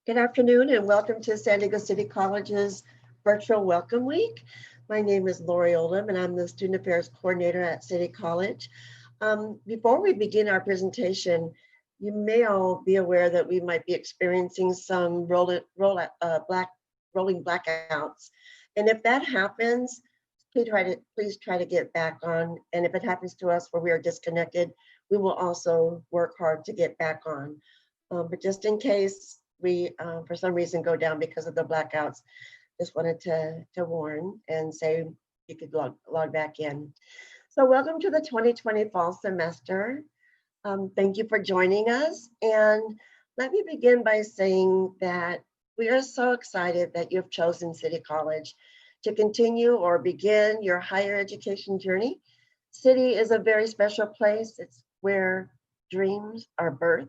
Good afternoon and welcome to San Diego City College's virtual welcome week. My name is Lori Olam and I'm the Student Affairs Coordinator at City College. Before we begin our presentation, you may all be aware that we might be experiencing some rolling blackouts. And if that happens, please try to get back on. And if it happens to us where we are disconnected, we will also work hard to get back on. But just in case we, for some reason, go down because of the blackouts, just wanted to warn and say you could log back in. So welcome to the 2020 fall semester. Thank you for joining us. And let me begin by saying that we are so excited that you've chosen City College to continue or begin your higher education journey. City is a very special place. It's where dreams are birthed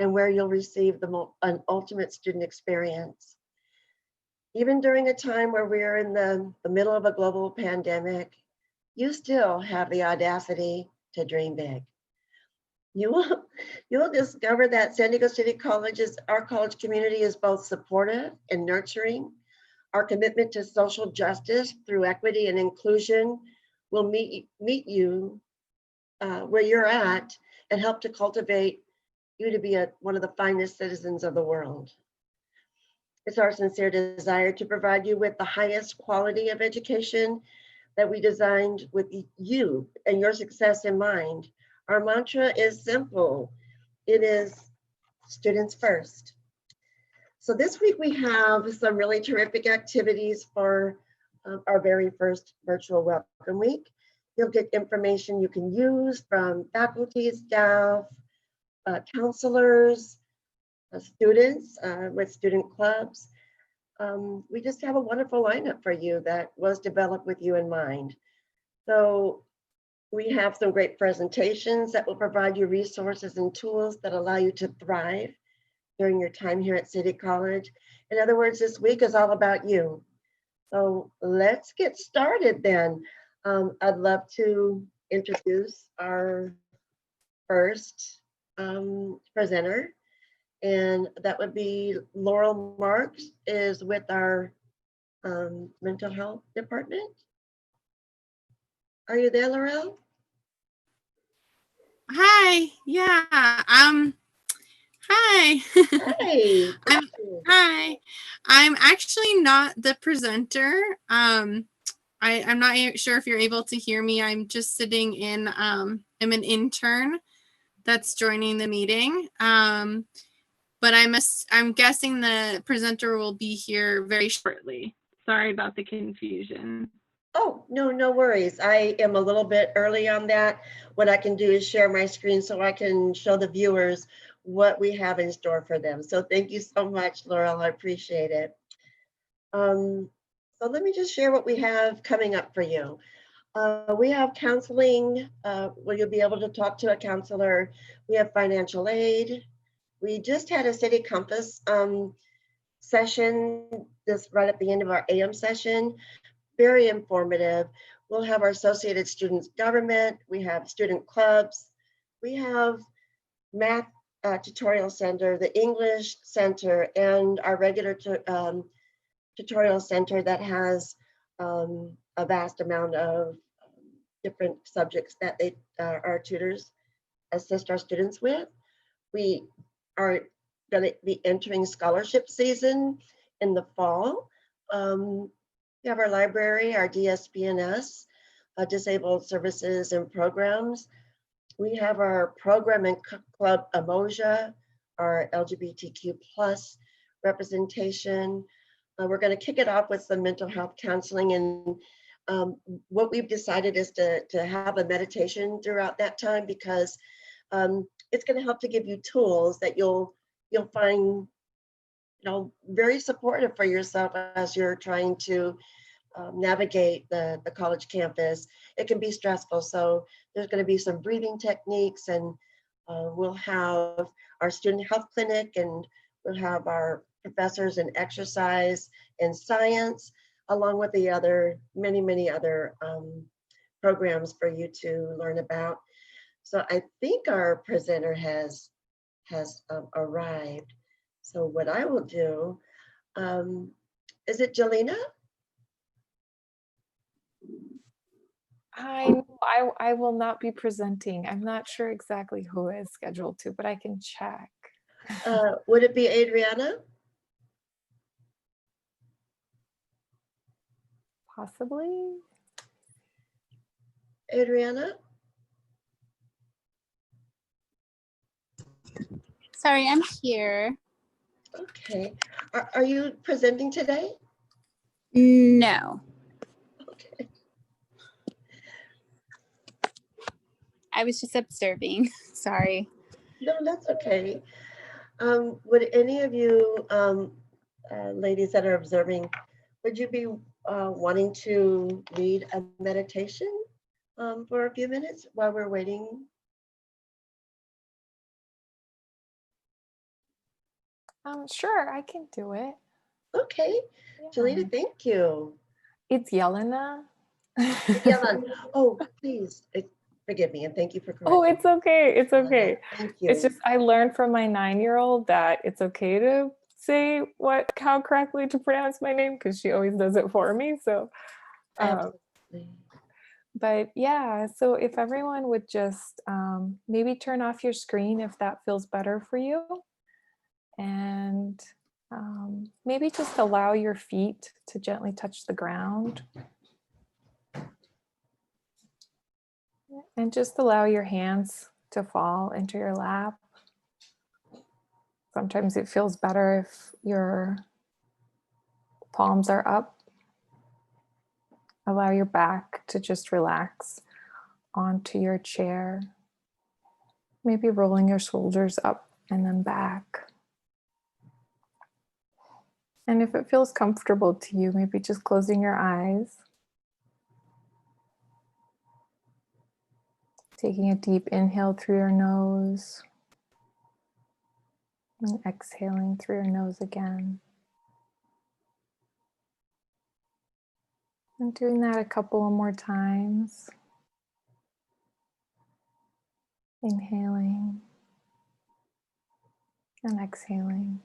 and where you'll receive an ultimate student experience. Even during a time where we're in the middle of a global pandemic, you still have the audacity to dream big. You'll discover that San Diego City our college community is both supportive and nurturing. Our commitment to social justice through equity and inclusion will meet you where you're at and help to cultivate you to be one of the finest citizens of the world. It's our sincere desire to provide you with the highest quality of education that we designed with you and your success in mind. Our mantra is simple. It is students first. So this week we have some really terrific activities for our very first virtual welcome week. You'll get information you can use from faculty, staff, counselors, students with student clubs. We just have a wonderful lineup for you that was developed with you in mind. So we have some great presentations that will provide you resources and tools that allow you to thrive during your time here at City College. In other words, this week is all about you. So let's get started then. I'd love to introduce our first presenter, and that would be Laurel Marks, is with our mental health department. Are you there, Laurel? Hi. Yeah. Hi. Hey. Hi. I'm actually not the presenter. I'm not sure if you're able to hear me. I'm just sitting in. I'm an intern that's joining the meeting. But I'm guessing the presenter will be here very shortly. Sorry about the confusion. Oh, no worries. I am a little bit early on that. What I can do is share my screen so I can show the viewers what we have in store for them. So thank you so much, Laurel. I appreciate it. So let me just share what we have coming up for you. We have counseling, where you'll be able to talk to a counselor. We have financial aid. We just had a City Compass session this right at the end of our AM session. Very informative. We'll have our Associated Students Government. We have student clubs. We have math tutorial center, the English center, and our regular tutorial center that has a vast amount of different subjects that our tutors assist our students with. We are going to be entering scholarship season in the fall. We have our library, our DSPNS, Disabled Services and Programs. We have our program and club Emoja, our LGBTQ plus representation. We're going to kick it off with some mental health counseling, and what we've decided is to have a meditation throughout that time, because it's going to help to give you tools that you'll find very supportive for yourself as you're trying to navigate the college campus. It can be stressful, so there's going to be some breathing techniques, and we'll have our student health clinic, and we'll have our professors in exercise and science, along with the many other programs for you to learn about. So I think our presenter has arrived. So what I will do, is it Jelena? I will not be presenting. I'm not sure exactly who is scheduled to, but I can check. Would it be Adriana? Possibly. Adriana? Sorry, I'm here. Okay. Are you presenting today? No, Okay. I was just observing. Sorry. No, that's okay. Would any of you ladies that are observing, would you be wanting to lead a meditation for a few minutes while we're waiting? Sure, I can do it. Okay, Yeah. Jelena, thank you. It's Yelena. Yellen, oh, please forgive me and thank you for correcting. Oh, it's okay. It's Yelena. okay. Thank you. It's just I learned from my 9-year-old that it's okay to say how correctly to pronounce my name because she always does it for me. So, Absolutely. but yeah, so if everyone would just maybe turn off your screen if that feels better for you, and maybe just allow your feet to gently touch the ground. And just allow your hands to fall into your lap. Sometimes it feels better if your palms are up. Allow your back to just relax onto your chair. Maybe rolling your shoulders up and then back. And if it feels comfortable to you, maybe just closing your eyes. Taking a deep inhale through your nose. And exhaling through your nose again. And doing that a couple of more times. Inhaling and exhaling.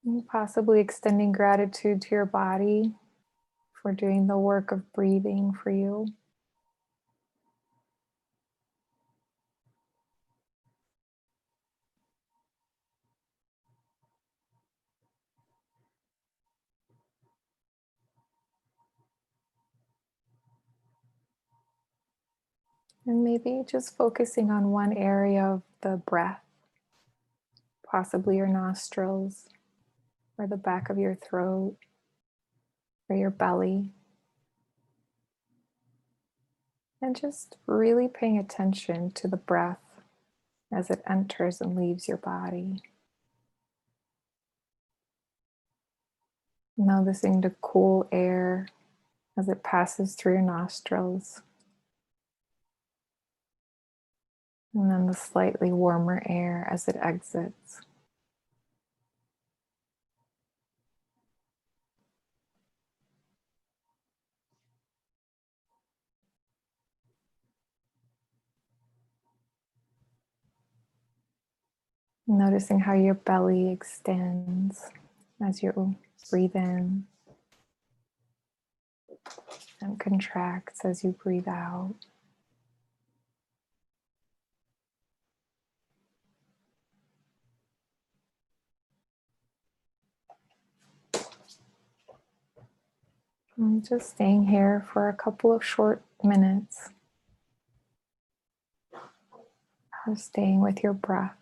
And possibly extending gratitude to your body for doing the work of breathing for you. And maybe just focusing on one area of the breath, possibly your nostrils, or the back of your throat, or your belly. And just really paying attention to the breath as it enters and leaves your body. Noticing the cool air as it passes through your nostrils. And then the slightly warmer air as it exits. Noticing how your belly extends as you breathe in and contracts as you breathe out. And just staying here for a couple of short minutes. Just staying with your breath.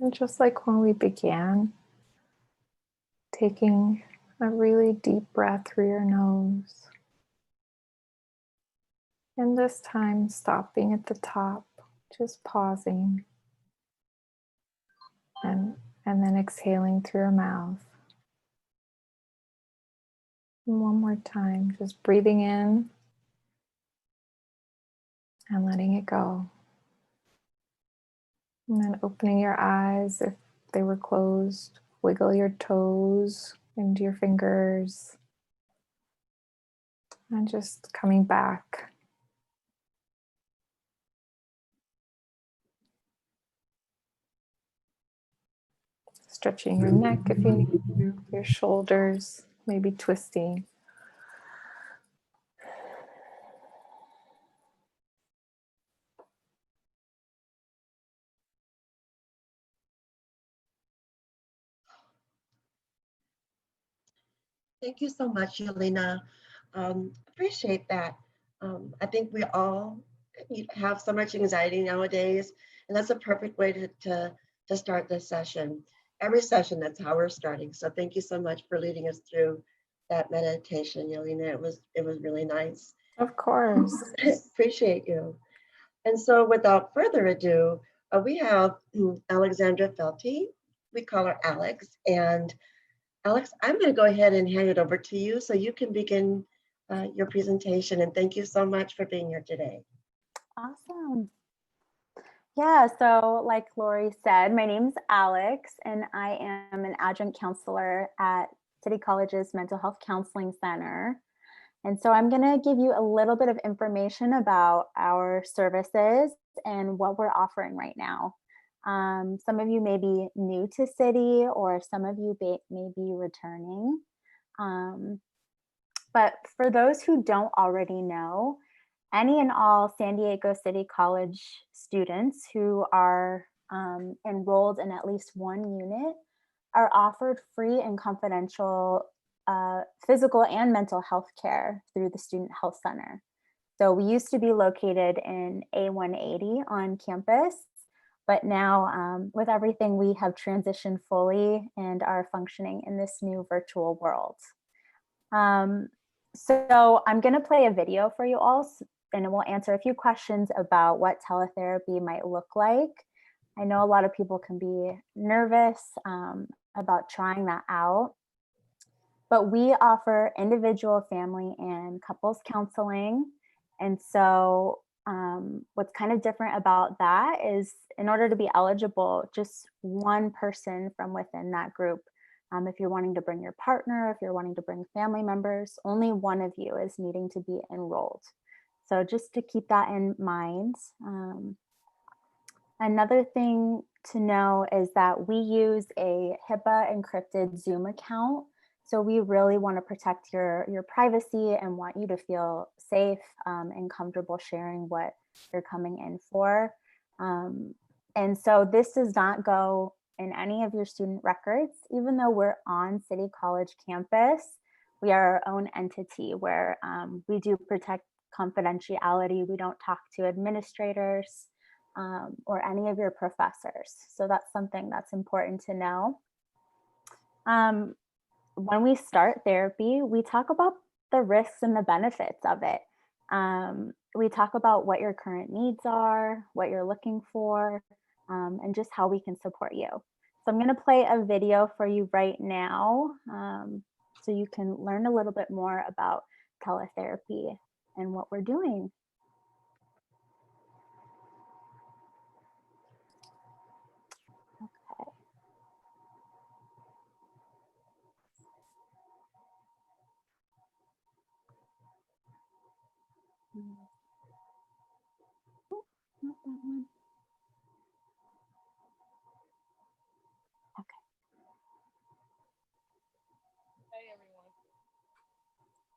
And just like when we began, taking a really deep breath through your nose. And this time, stopping at the top, just pausing. And then exhaling through your mouth. And one more time, just breathing in and letting it go. And then opening your eyes if they were closed. Wiggle your toes into your fingers. And just coming back. Stretching your neck if you need to, your shoulders, maybe twisting. Thank you so much, Yelena. Appreciate that. I think we all have so much anxiety nowadays, and that's a perfect way to start this session. Every session, that's how we're starting. So thank you so much for leading us through that meditation, Yelena. It was really nice. Of course. Appreciate you. And so without further ado, we have Alexandra Felty. We call her Alex. And Alex, I'm going to go ahead and hand it over to you so you can begin your presentation. And thank you so much for being here today. Awesome. Yeah, so like Lori said, my name's Alex, and I am an adjunct counselor at City College's Mental Health Counseling Center. And so I'm going to give you a little bit of information about our services and what we're offering right now. Some of you may be new to City, or some of you may be returning. But for those who don't already know, any and all San Diego City College students who are enrolled in at least one unit are offered free and confidential physical and mental health care through the Student Health Center. So we used to be located in A180 on campus, but now with everything, we have transitioned fully and are functioning in this new virtual world. So I'm going to play a video for you all, and it will answer a few questions about what teletherapy might look like. I know a lot of people can be nervous about trying that out, but we offer individual, family, and couples counseling. And so what's kind of different about that is, in order to be eligible, just one person from within that group. If you're wanting to bring your partner, if you're wanting to bring family members, only one of you is needing to be enrolled. So just to keep that in mind. Another thing to know is that we use a HIPAA encrypted Zoom account. So we really want to protect your privacy and want you to feel safe and comfortable sharing what you're coming in for. And so this does not go in any of your student records. Even though we're on City College campus, we are our own entity where we do protect confidentiality. We don't talk to administrators or any of your professors. So that's something that's important to know. When we start therapy, we talk about the risks and the benefits of it. We talk about what your current needs are, what you're looking for, and just how we can support you. So I'm going to play a video for you right now so you can learn a little bit more about teletherapy and what we're doing. Okay. Oh, not that one. Okay. Hey everyone.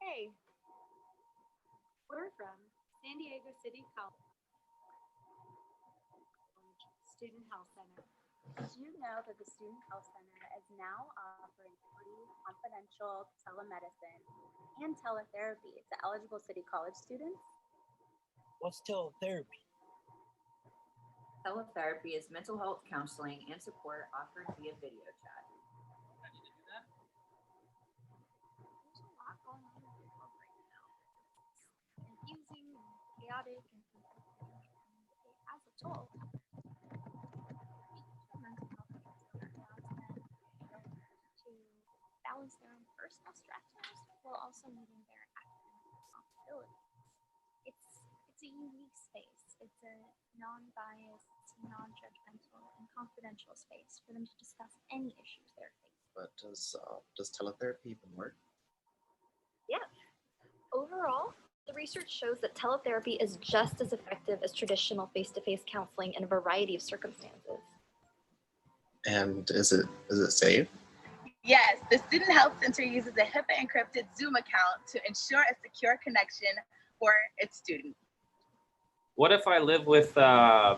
Hey. We're from San Diego City College Student Health Center. Did you know that the Student Health Center is now offering free confidential telemedicine and teletherapy to eligible City College students? What's teletherapy? Teletherapy is mental health counseling and support offered via video chat. There's a lot going on in the world right now. Confusing, chaotic, and conflicting, and it has a toll. Mental health care allows them to balance their own personal stressors while also meeting their academic responsibilities. It's a unique space. It's a non-biased, non-judgmental, and confidential space for them to discuss any issues they're facing. But does teletherapy even work? Yeah. Overall, the research shows that teletherapy is just as effective as traditional face-to-face counseling in a variety of circumstances. And is it safe? Yes, the Student Health Center uses a HIPAA encrypted Zoom account to ensure a secure connection for its students. What if I live with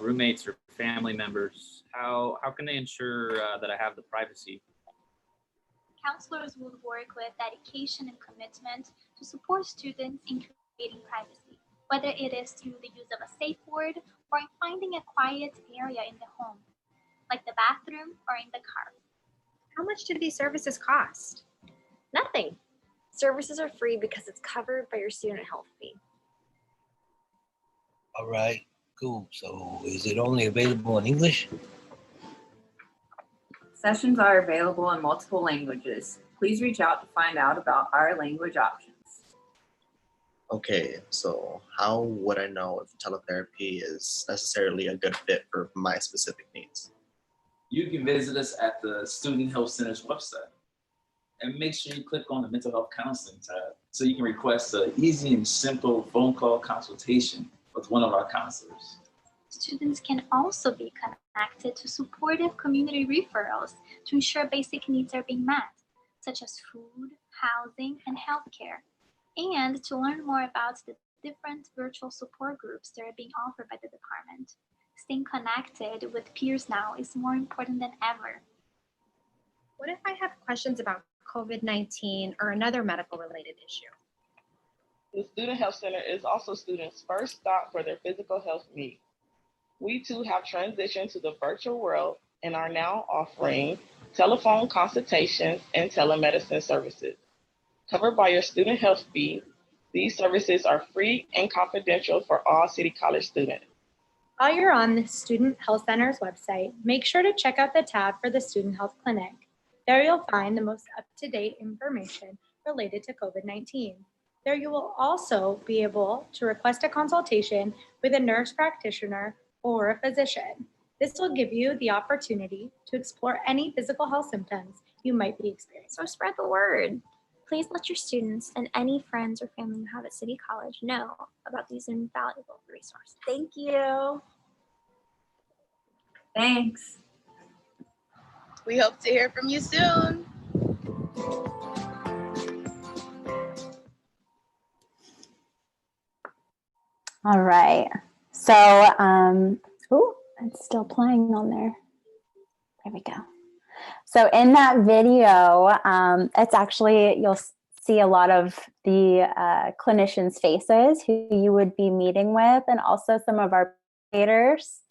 roommates or family members? How can they ensure that I have the privacy? Counselors will work with dedication and commitment to support students in creating privacy, whether it is through the use of a safe word or in finding a quiet area in the home, like the bathroom or in the car. How much do these services cost? Nothing. Services are free because it's covered by your student health fee. All right, cool. So is it only available in English? Sessions are available in multiple languages. Please reach out to find out about our language options. Okay, so how would I know if teletherapy is necessarily a good fit for my specific needs? You can visit us at the Student Health Center's website. And make sure you click on the Mental Health Counseling tab so you can request an easy and simple phone call consultation with one of our counselors. Students can also be connected to supportive community referrals to ensure basic needs are being met, such as food, housing, and healthcare, and to learn more about the different virtual support groups that are being offered by the department. Staying connected with peers now is more important than ever. What if I have questions about COVID-19 or another medical related issue? The Student Health Center is also students' first stop for their physical health needs. We too have transitioned to the virtual world and are now offering telephone consultations and telemedicine services. Covered by your student health fee, these services are free and confidential for all City College students. While you're on the Student Health Center's website, make sure to check out the tab for the Student Health Clinic. There you'll find the most up-to-date information related to COVID-19. There you will also be able to request a consultation with a nurse practitioner or a physician. This will give you the opportunity to explore any physical health symptoms you might be experiencing. So spread the word. Please let your students and any friends or family you have at City College know about these invaluable resources. Thank you. Thanks. We hope to hear from you soon. All right. So, oh, it's still playing on there. There we go. So in that video, it's actually, you'll see a lot of the clinicians' faces who you would be meeting with, and also some of our educators.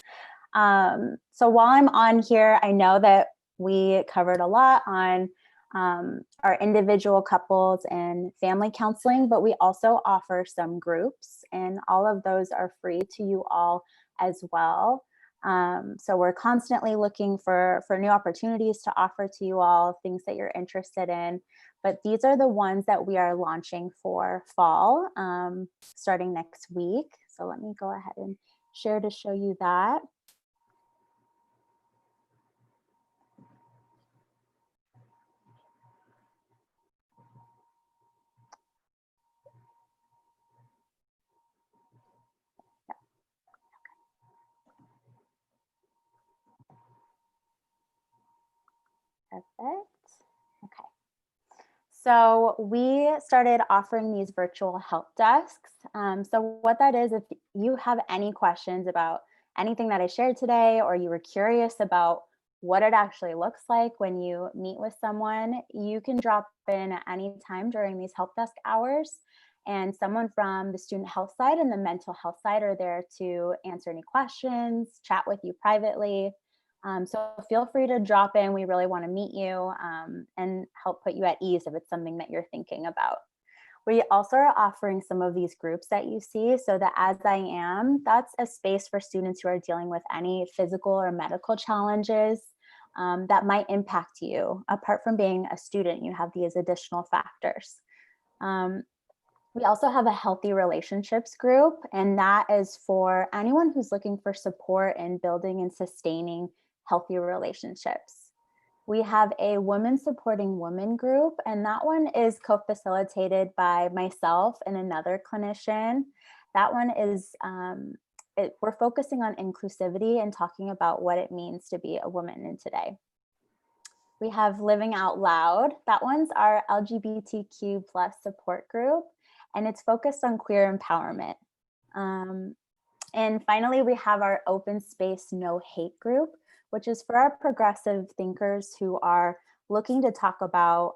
So while I'm on here, I know that we covered a lot on our individual couples and family counseling, but we also offer some groups, and all of those are free to you all as well. So we're constantly looking for new opportunities to offer to you all, things that you're interested in, but these are the ones that we are launching for fall, starting next week. So let me go ahead and share to show you that. Perfect. Okay. So we started offering these virtual help desks. So what that is, if you have any questions about anything that I shared today, or you were curious about what it actually looks like when you meet with someone, you can drop in at any time during these help desk hours, And someone from the student health side and the mental health side are there to answer any questions, chat with you privately. So feel free to drop in. We really want to meet you and help put you at ease if it's something that you're thinking about. We also are offering some of these groups that you see. So the As I Am, that's a space for students who are dealing with any physical or medical challenges that might impact you. Apart from being a student, you have these additional factors. We also have a healthy relationships group, and that is for anyone who's looking for support in building and sustaining healthy relationships. We have a women supporting women group, and that one is co-facilitated by myself and another clinician. That one is, we're focusing on inclusivity and talking about what it means to be a woman in today. We have Living Out Loud. That one's our LGBTQ+ support group, and it's focused on queer empowerment. And finally, we have our Open Space No Hate group, which is for our progressive thinkers who are looking to talk about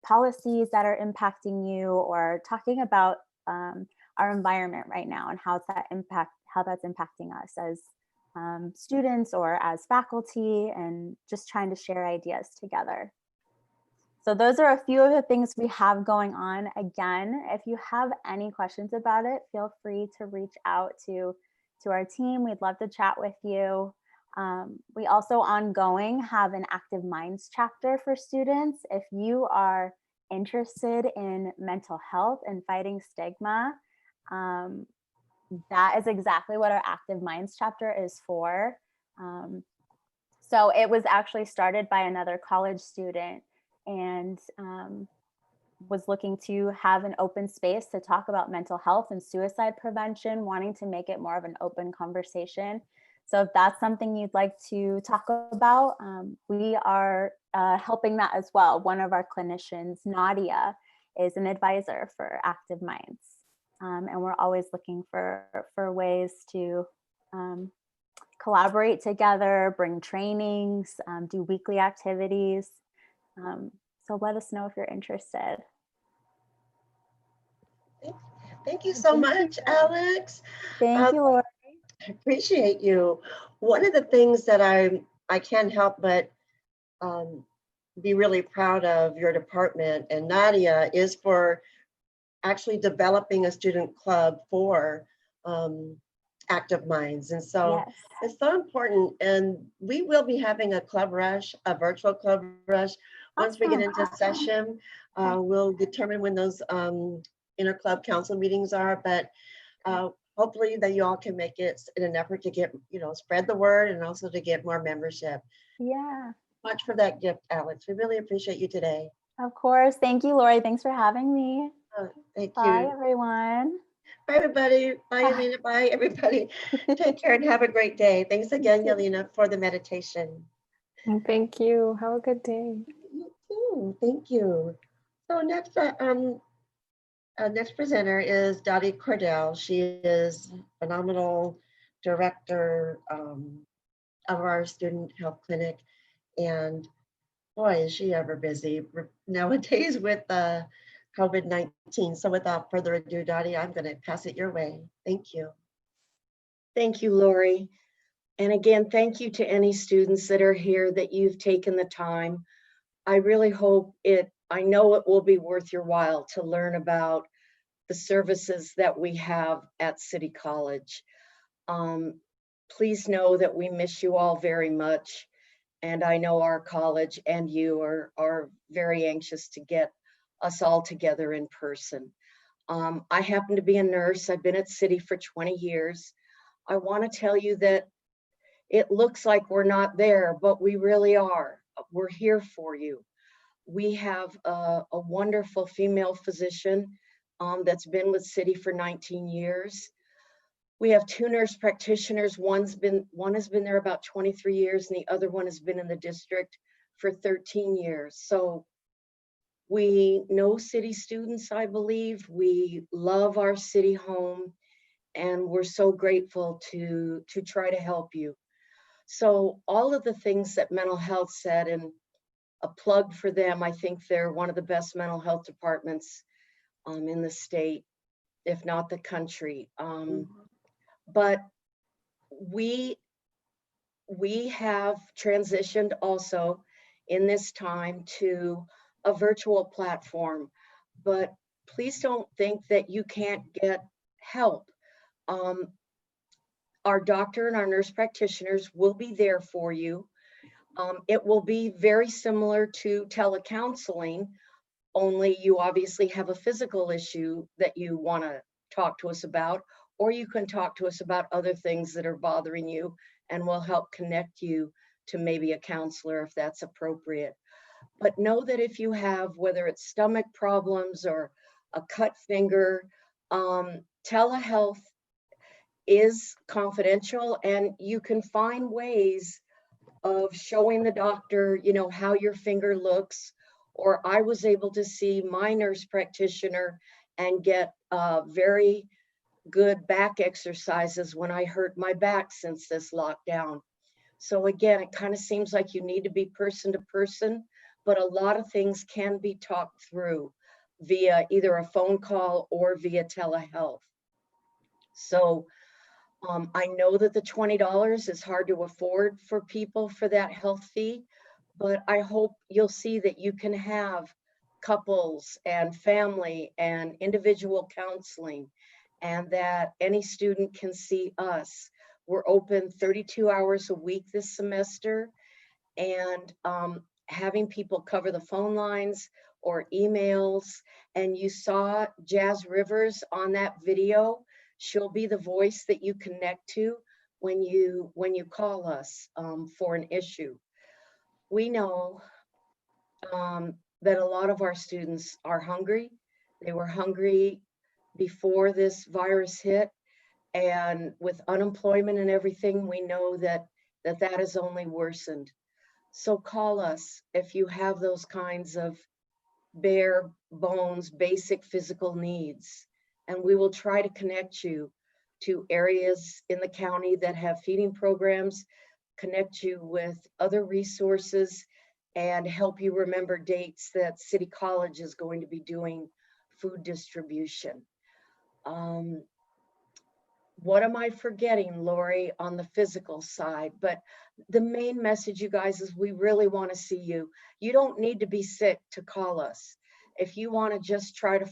policies that are impacting you, or talking about our environment right now and how that's impacting us as students or as faculty, and just trying to share ideas together. So those are a few of the things we have going on. Again, if you have any questions about it, feel free to reach out to our team. We'd love to chat with you. We also ongoing have an Active Minds chapter for students. If you are interested in mental health and fighting stigma, that is exactly what our Active Minds chapter is for. So it was actually started by another college student, and was looking to have an open space to talk about mental health and suicide prevention, wanting to make it more of an open conversation. So if that's something you'd like to talk about, we are helping that as well. One of our clinicians, Nadia, is an advisor for Active Minds. And we're always looking for ways to collaborate together, bring trainings, do weekly activities. So let us know if you're interested. Thank you so much, Alex. Thank you, Laura. I appreciate you. One of the things that I can't help but be really proud of your department and Nadia is for actually developing a student club for Active Minds. And so Yes. it's so important. And we will be having a club rush, a virtual club rush. Once we get into session, we'll determine when those inter-club council meetings are, but hopefully that you all can make it in an effort to get, spread the word and also to get more membership. Yeah. Much for that gift, Alex. We really appreciate you today. Of course. Thank you, Lori. Thanks for having me. Thank Bye, you. everyone. Bye, everybody. Bye, Alina. Bye, everybody. Take care and have a great day. Thanks again, Yelena, for the meditation. Thank you. Have a good day. You too. Thank you. So next presenter is Dottie Cordell. She is a phenomenal director of our student health clinic. And boy, is she ever busy nowadays with COVID-19. So without further ado, Dottie, I'm going to pass it your way. Thank you. Thank you, Lori. And again, thank you to any students that are here that you've taken the time. I really hope I know it will be worth your while to learn about the services that we have at City College. Please know that we miss you all very much. And I know our college and you are very anxious to get us all together in person. I happen to be a nurse. I've been at City for 20 years. I want to tell you that it looks like we're not there, but we really are. We're here for you. We have a wonderful female physician that's been with City for 19 years. We have 2 nurse practitioners. One has been there about 23 years, and the other one has been in the district for 13 years. So we know City students, I believe. We love our City home, and we're so grateful to try to help you. So all of the things that mental health said, and a plug for them, I think they're one of the best mental health departments in the state, if not the country. But we have transitioned also in this time to a virtual platform, but please don't think that you can't get help. Our doctor and our nurse practitioners will be there for you. It will be very similar to telecounseling, only you obviously have a physical issue that you want to talk to us about, or you can talk to us about other things that are bothering you, and we'll help connect you to maybe a counselor if that's appropriate. But know that if you have, whether it's stomach problems or a cut finger, telehealth is confidential, and you can find ways of showing the doctor, you know, how your finger looks. Or I was able to see my nurse practitioner and get very good back exercises when I hurt my back since this lockdown. So again, it kind of seems like you need to be person to person, but a lot of things can be talked through via either a phone call or via telehealth. So I know that the $20 is hard to afford for people for that health fee, but I hope you'll see that you can have couples and family and individual counseling, and that any student can see us. We're open 32 hours a week this semester, and having people cover the phone lines or emails. And you saw Jazz Rivers on that video. She'll be the voice that you connect to when you call us for an issue. We know that a lot of our students are hungry. They were hungry before this virus hit, and with unemployment and everything, we know that has only worsened. So call us if you have those kinds of bare bones, basic physical needs, and we will try to connect you to areas in the county that have feeding programs, connect you with other resources, and help you remember dates that City College is going to be doing food distribution. What am I forgetting, Lori, on the physical side? But the main message, you guys, is we really want to see you. You don't need to be sick to call us. If you want to just try to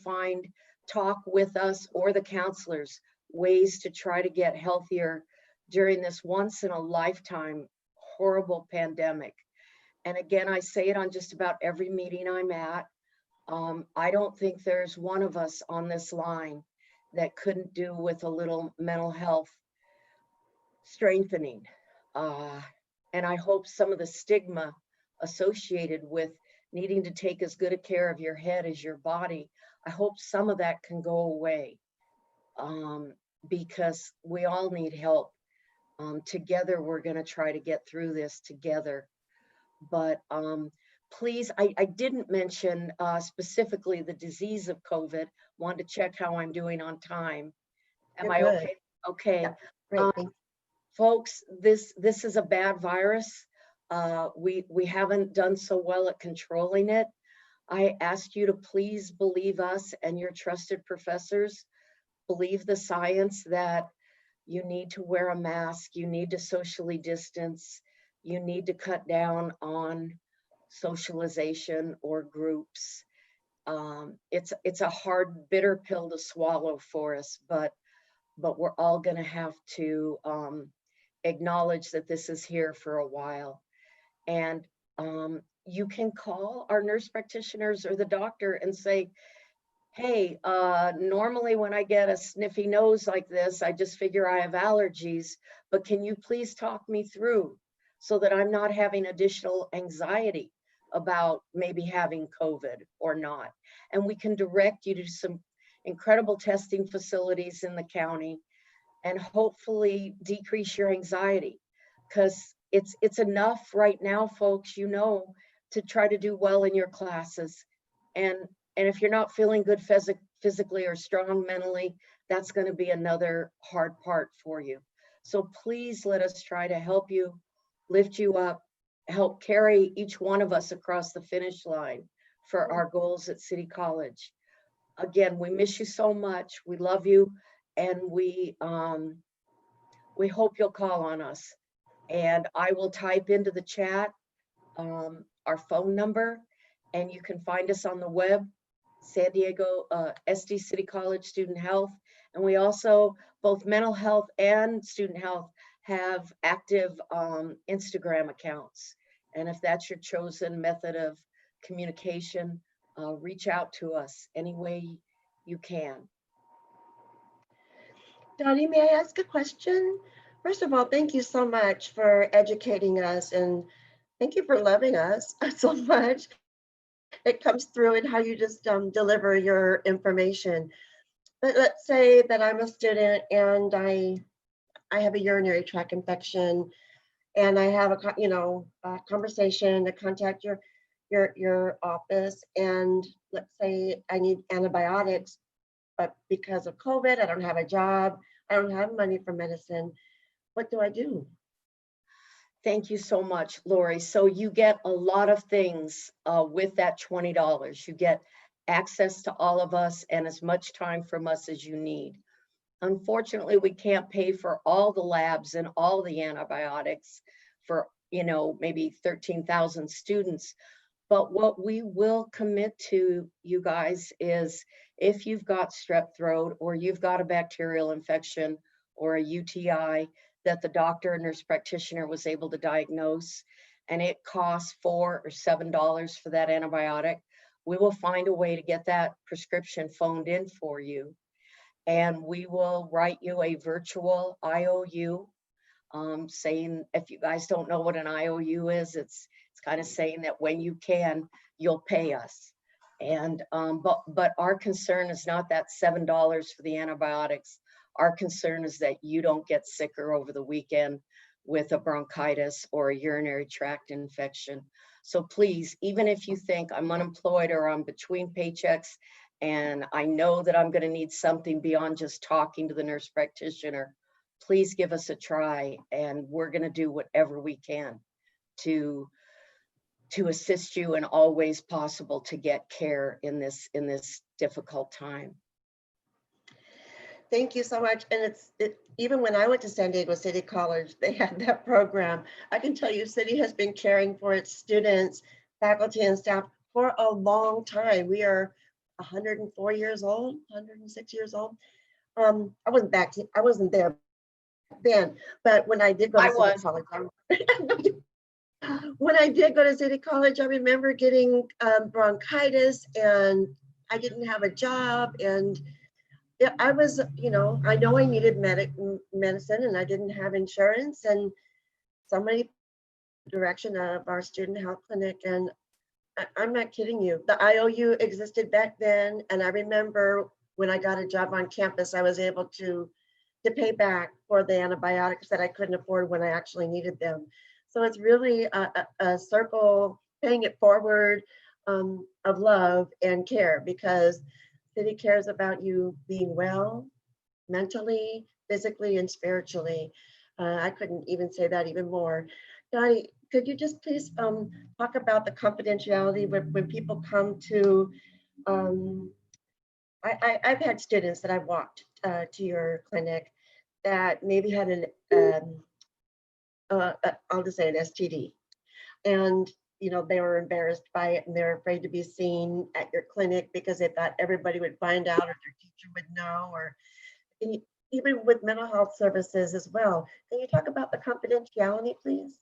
talk with us or the counselors, ways to try to get healthier during this once in a lifetime horrible pandemic. And again, I say it on just about every meeting I'm at. I don't think there's one of us on this line that couldn't do with a little mental health strengthening. And I hope some of the stigma associated with needing to take as good a care of your head as your body, I hope some of that can go away, because we all need help. Together, we're going to try to get through this together. But please, I didn't mention specifically the disease of COVID. Wanted to check how I'm doing on time. Am You're I good. okay? Okay. Yeah, great, thank Folks, this is a bad virus. We haven't done so well at controlling it. I ask you to please believe us and your trusted professors. Believe the science that you need to wear a mask, you need to socially distance, you need to cut down on socialization or groups. It's a hard, bitter pill to swallow for us, but we're all going to have to acknowledge that this is here for a while. And you can call our nurse practitioners or the doctor and say, hey, normally when I get a sniffy nose like this, I just figure I have allergies, but can you please talk me through so that I'm not having additional anxiety about maybe having COVID or not? And we can direct you to some incredible testing facilities in the county and hopefully decrease your anxiety, because it's enough right now, folks, you know, to try to do well in your classes. And if you're not feeling good physically or strong mentally, that's going to be another hard part for you. So please let us try to help you, lift you up, help carry each one of us across the finish line for our goals at City College. again, we miss you so much. We love you, and we hope you'll call on us. And I will type into the chat our phone number, and you can find us on the web, San Diego SD City College Student Health. And we also, both mental health and student health, have active Instagram accounts. And if that's your chosen method of communication, reach out to us any way you can. Dottie, may I ask a question? First of all, thank you so much for educating us, and thank you for loving us so much. It comes through in how you just deliver your information. But let's say that I'm a student and I have a urinary tract infection, and I have a conversation to contact your office, and let's say I need antibiotics, but because of COVID, I don't have a job, I don't have money for medicine. What do I do? Thank you so much, Lori. So you get a lot of things with that $20. You get access to all of us and as much time from us as you need. Unfortunately, we can't pay for all the labs and all the antibiotics for, maybe 13,000 students. But what we will commit to you guys is if you've got strep throat or you've got a bacterial infection or a UTI that the doctor or nurse practitioner was able to diagnose, and it costs $4 or $7 for that antibiotic, we will find a way to get that prescription phoned in for you. And we will write you a virtual IOU, saying, if you guys don't know what an IOU is, it's kind of saying that when you can, you'll pay us. And but our concern is not that $7 for the antibiotics. Our concern is that you don't get sicker over the weekend with a bronchitis or a urinary tract infection. So please, even if you think I'm unemployed or I'm between paychecks and I know that I'm going to need something beyond just talking to the nurse practitioner, please give us a try, and we're going to do whatever we can to assist you in all ways possible to get care in this difficult time. Thank you so much. And even when I went to San Diego City College, they had that program. I can tell you, City has been caring for its students, faculty, and staff for a long time. We are 104 years old, 106 years old. I wasn't there then, but when I did go to City College, when I did go to City College, I remember getting bronchitis, and I didn't have a job, and I was, I know I needed medicine, and I didn't have insurance, and somebody direction of our student health clinic, and I'm not kidding you. The IOU existed back then, and I remember when I got a job on campus, I was able to pay back for the antibiotics that I couldn't afford when I actually needed them. So it's really a circle, paying it forward of love and care, because City cares about you being well, mentally, physically, and spiritually. I couldn't even say that even more. Dottie, could you just please talk about the confidentiality when people come to, I've had students that I've walked to your clinic that maybe had I'll just say an STD. And they were embarrassed by it, and they're afraid to be seen at your clinic because they thought everybody would find out, or their teacher would know, or even with mental health services as well. Can you talk about the confidentiality, please?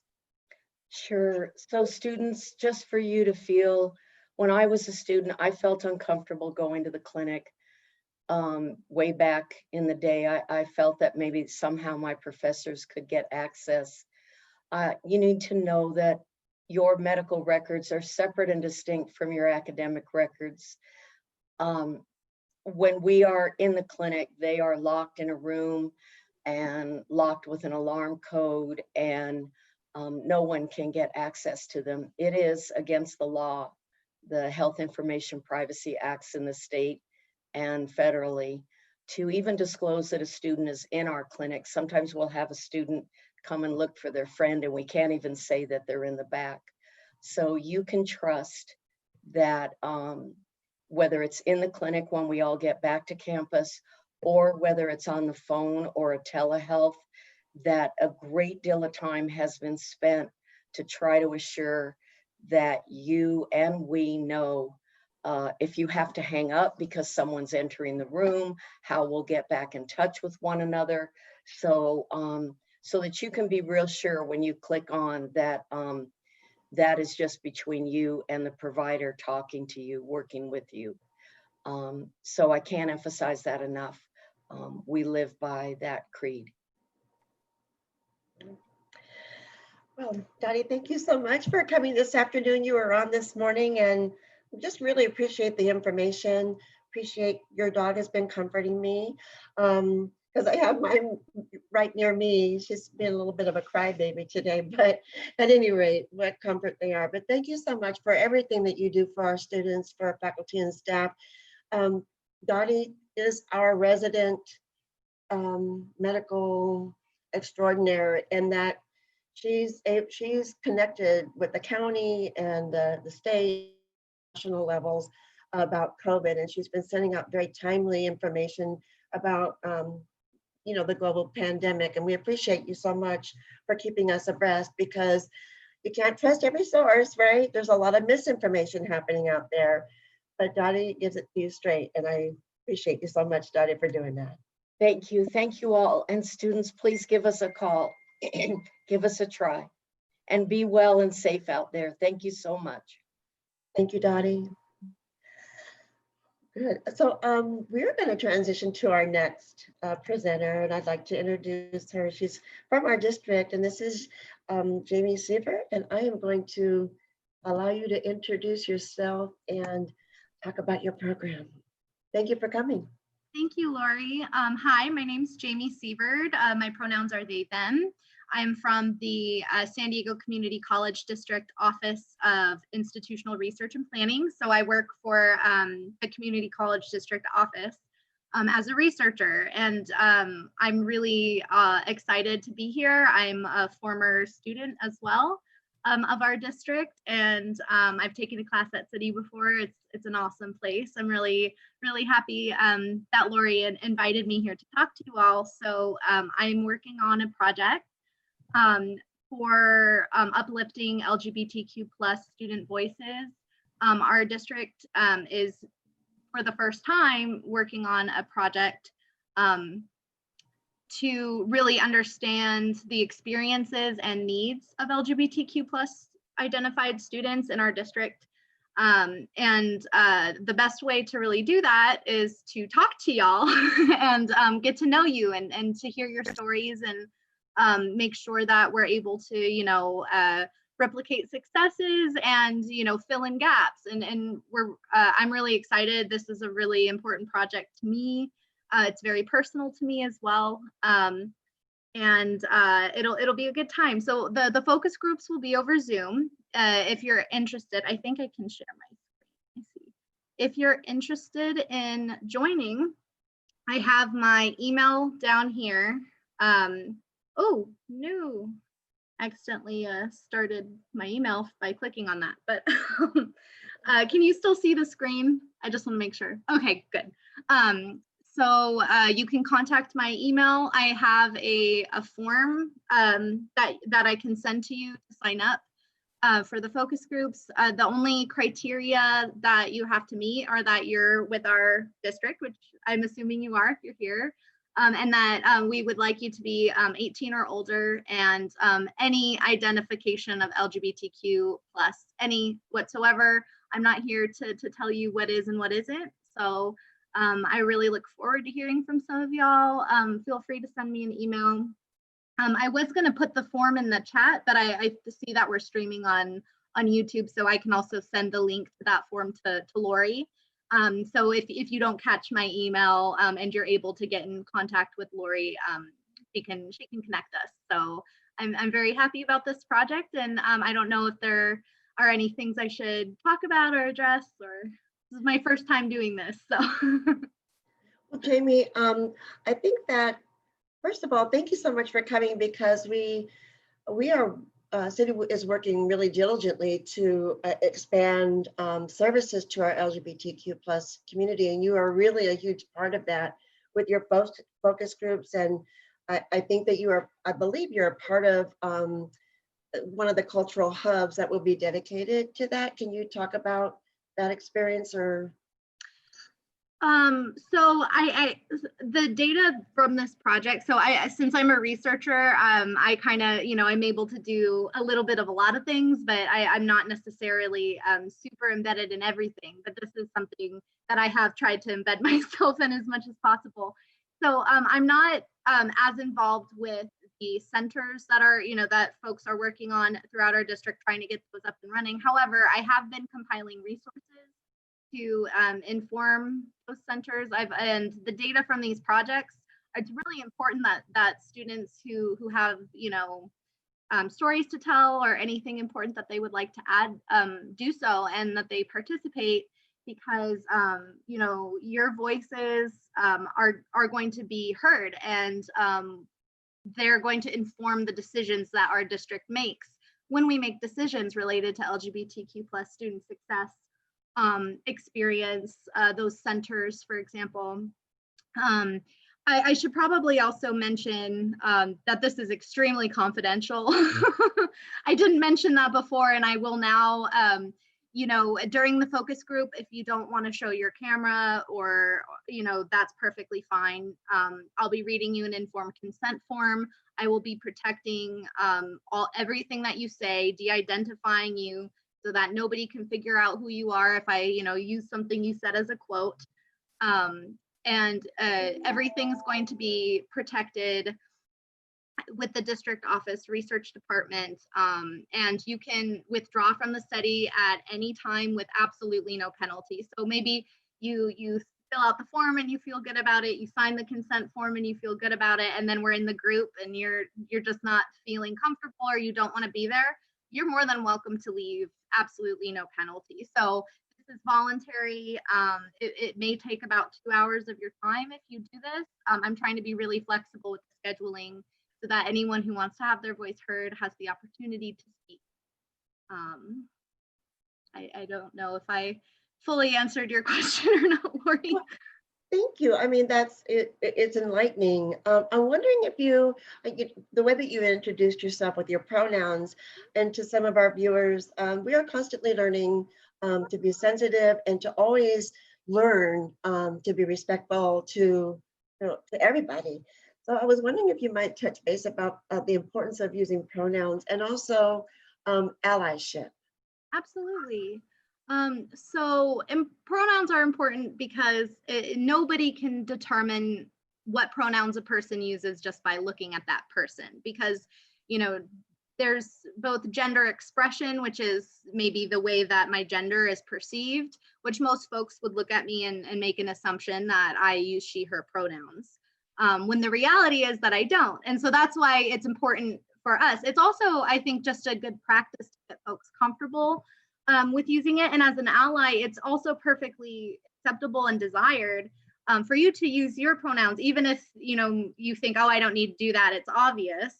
Sure. So students, just for you to feel, when I was a student, I felt uncomfortable going to the clinic. Way back in the day, I felt that maybe somehow my professors could get access. You need to know that your medical records are separate and distinct from your academic records. When we are in the clinic, they are locked in a room and locked with an alarm code, and no one can get access to them. It is against the law, the Health Information Privacy Acts in the state and federally, to even disclose that a student is in our clinic. Sometimes we'll have a student come and look for their friend, and we can't even say that they're in the back. So you can trust that whether it's in the clinic when we all get back to campus, or whether it's on the phone or a telehealth, that a great deal of time has been spent to try to assure that you and we know if you have to hang up because someone's entering the room, how we'll get back in touch with one another. So, so that you can be real sure when you click on that, that is just between you and the provider talking to you, working with you. So I can't emphasize that enough. We live by that creed. Well, Dottie, thank you so much for coming this afternoon. You were on this morning, and just really appreciate the information. Appreciate your dog has been comforting me because I have mine right near me. She's been a little bit of a crybaby today, but at any rate, what comfort they are. But thank you so much for everything that you do for our students, for our faculty and staff. Dottie is our resident medical extraordinaire, and that she's connected with the county and the state, national levels about COVID, and she's been sending out very timely information about you know, the global pandemic. And we appreciate you so much for keeping us abreast, because you can't trust every source, right? There's a lot of misinformation happening out there, but Dottie gives it to you straight, and I appreciate you so much, Dottie, for doing that. Thank you. Thank you all. And students, please give us a call. Give us a try. And be well and safe out there. Thank you so much. Thank you, Dottie. Good. So we're going to transition to our next presenter, and I'd like to introduce her. She's from our district, and this is Jamie Sievert, and I am going to allow you to introduce yourself and talk about your program. Thank you for coming. Thank you, Lori. Hi, my name's Jamie Sievert. My pronouns are they, them. I'm from the San Diego Community College District Office of Institutional Research and Planning. So I work for the Community College District Office as a researcher, and I'm really excited to be here. I'm a former student as well of our district, and I've taken a class at City before. It's an awesome place. I'm really happy that Lori invited me here to talk to you all. So I'm working on a project for uplifting LGBTQ+ student voices. Our district is, for the first time, working on a project to really understand the experiences and needs of LGBTQ+ identified students in our district. And the best way to really do that is to talk to y'all and get to know you and to hear your stories, and make sure that we're able to, you know, replicate successes and, you know, fill in gaps. And I'm really excited. This is a really important project to me. It's very personal to me as well. And it'll be a good time. So the focus groups will be over Zoom. If you're interested, I think I can share my screen. Let me see. If you're interested in joining, I have my email down here. Oh, no, accidentally started my email by clicking on that, but can you still see the screen? I just want to make sure. Okay, good. So you can contact my email. I have a form that I can send to you to sign up for the focus groups. The only criteria that you have to meet are that you're with our district, which I'm assuming you are if you're here, and that we would like you to be 18 or older, and any identification of LGBTQ+, any whatsoever. I'm not here to tell you what is and what isn't. So I really look forward to hearing from some of y'all. Feel free to send me an email. I was going to put the form in the chat, but I see that we're streaming on YouTube, so I can also send the link to that form to Lori. So if you don't catch my email and you're able to get in contact with Lori, she can connect us. So I'm very happy about this project, and I don't know if there are any things I should talk about or address, or this is my first time doing this. So well, Jamie, I think that first of all, thank you so much for coming, because we are city is working really diligently to expand services to our LGBTQ plus community, and you are really a huge part of that with your focus groups. And I think that you are, I believe you're a part of one of the cultural hubs that will be dedicated to that. Can you talk about that experience? Or So the data from this project, so since I'm a researcher, I kind of, I'm able to do a little bit of a lot of things, but I'm not necessarily super embedded in everything. But this is something that I have tried to embed myself in as much as possible. So I'm not as involved with the centers that are, that folks are working on throughout our district, trying to get those up and running. However, I have been compiling resources to inform those centers. And the data from these projects, it's really important that students who have, stories to tell or anything important that they would like to add, do so, and that they participate, because your voices are going to be heard, and they're going to inform the decisions that our district makes when we make decisions related to LGBTQ+ student success, experience, those centers, for example. I should probably also mention that this is extremely confidential. I didn't mention that before, and I will now. During the focus group, if you don't want to show your camera, or that's perfectly fine. I'll be reading you an informed consent form. I will be protecting everything that you say, de-identifying you, so that nobody can figure out who you are if I use something you said as a quote. And everything's going to be protected with the district office research department, and you can withdraw from the study at any time with absolutely no penalty. So maybe you fill out the form and you feel good about it, you sign the consent form and you feel good about it, and then we're in the group and you're just not feeling comfortable, or you don't want to be there, you're more than welcome to leave, absolutely no penalty. So this is voluntary. It may take about 2 hours of your time if you do this. I'm trying to be really flexible with the scheduling, so that anyone who wants to have their voice heard has the opportunity to speak. I don't know if I fully answered your question or not, Lori. thank you. I mean, it's enlightening. I'm wondering if the way that you introduced yourself with your pronouns, and to some of our viewers, we are constantly learning to be sensitive and to always learn to be respectful to everybody. So I was wondering if you might touch base about the importance of using pronouns, and also allyship. Absolutely. So pronouns are important because nobody can determine what pronouns a person uses just by looking at that person, because there's both gender expression, which is maybe the way that my gender is perceived, which most folks would look at me and make an assumption that I use she, her pronouns, when the reality is that I don't. And so that's why it's important for us. It's also, I think, just a good practice to get folks comfortable with using it. And as an ally, it's also perfectly acceptable and desired for you to use your pronouns, even if you think, oh, I don't need to do that, it's obvious.